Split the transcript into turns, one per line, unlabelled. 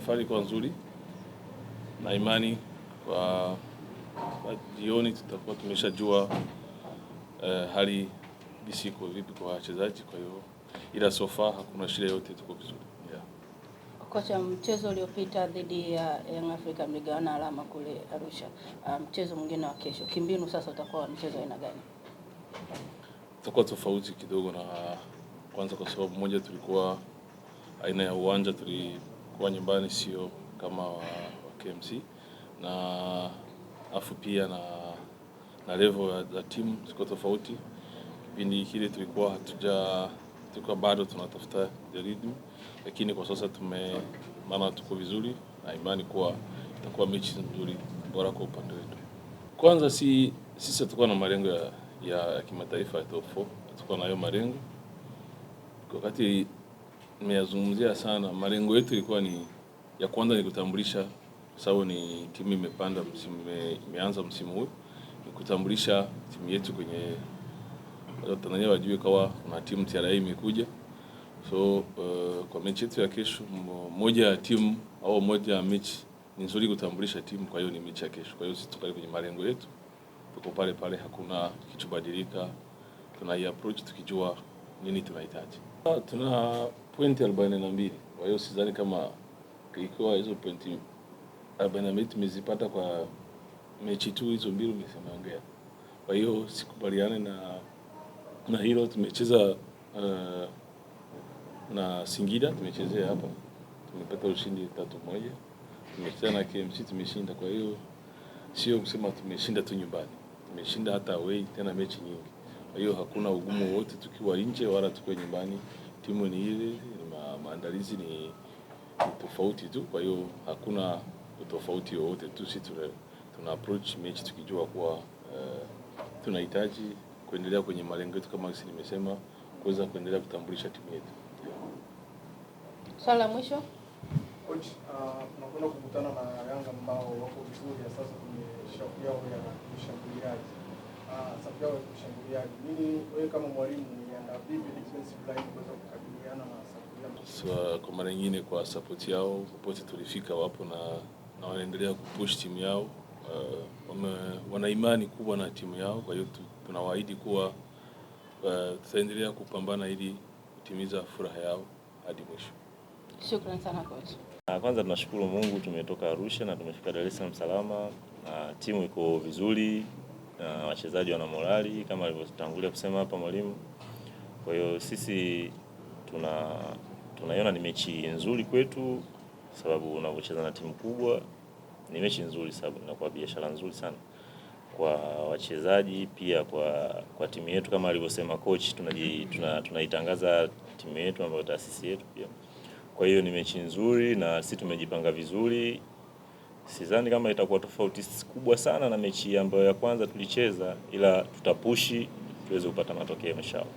safari kwa nzuri na imani kwa jioni tutakuwa tumeshajua hali jinsi iko vipi kwa wachezaji. Kwa hiyo ila so far hakuna shida yote, tuko vizuri.
Kocha, mchezo uliopita dhidi ya Young Africa mligawana alama kule Arusha. Mchezo mwingine wa kesho, kimbinu sasa utakuwa mchezo aina gani?
Utakuwa tofauti kidogo, na kwanza kwa sababu moja, tulikuwa aina ya uwanja, tulikuwa nyumbani, sio kama wa KMC, na afu pia na level za timu ziko tofauti. Kipindi kile tulikuwa bado tunatafuta rhythm, lakini kwa sasa maana tuko vizuri na imani kuwa itakuwa mechi nzuri bora kwa upande wetu. Kwanza sisi tutakuwa na malengo ya kimataifa ya top 4, tutakuwa na hayo malengo. Wakati nimeyazungumzia sana, malengo yetu ilikuwa ni ya kwanza ni kutambulisha, sababu ni timu imeanza msimu huu, ni kutambulisha timu yetu kwenye Tanzania, wajue kawa kuna timu TRA imekuja. So kwa mechi yetu ya kesho, moja ya timu au moja ya mechi ni nzuri kutambulisha timu, kwa hiyo ni mechi ya kesho. Kwa hiyo sisi tuko kwenye malengo yetu, tuko pale, hakuna kichobadilika. Tuna approach tukijua nini tunahitaji. Tuna pointi 42, kwa hiyo sidhani kama ikiwa hizo pointi 42 tumezipata kwa mechi tu hizo mbili nimeongea. Kwa hiyo sikubaliane na hilo. Tumecheza na Singida, tumechezea hapa, tumepata ushindi 3-1. Tumecheza na KMC, tumeshinda. Kwa hiyo sio kusema tumeshinda tu nyumbani, tumeshinda hata away, tena mechi nyingi. Kwa hiyo hakuna ugumu wote tukiwa nje wala tukiwa nyumbani. Timu ni ile, maandalizi ni tofauti tu. Kwa hiyo hakuna utofauti wote tu. Sisi tuna approach mechi tukijua kuwa tunahitaji kuendelea kwenye malengo yetu, kama nimesema, kuweza kuendelea kutambulisha timu yetu.
Swala la mwisho,
coach, tunakwenda kukutana na Yanga ambao wako vizuri sasa kwenye safu yao ya ushambuliaji. Safu yao ya ushambuliaji, nini wewe kama mwalimu unaandaa vipi defensive line kuweza kukabiliana na safu yao?
So, kwa mara nyingine kwa support yao popote tulifika wapo na wanaendelea kupush timu yao. Wana imani kubwa na timu yao, kwa hiyo tunawaahidi kuwa tutaendelea kupambana ili kutimiza furaha yao hadi mwisho.
Shukrani sana coach.
Kwanza tunashukuru Mungu, tumetoka Arusha na tumefika Dar es Salaam salama. Timu iko vizuri, wachezaji wana morali kama alivyotangulia kusema hapa mwalimu. Kwa hiyo sisi tunaiona ni mechi nzuri kwetu, sababu unapocheza na timu kubwa ni mechi nzuri, sababu inakuwa biashara nzuri sana kwa wachezaji, pia kwa timu yetu kama alivyosema coach. Tunaitangaza timu yetu ambayo taasisi yetu pia. Kwa hiyo ni mechi nzuri na sisi tumejipanga vizuri. Sidhani kama itakuwa tofauti kubwa sana na mechi ambayo ya kwanza tulicheza, ila tutapushi tuweze kupata matokeo inshallah.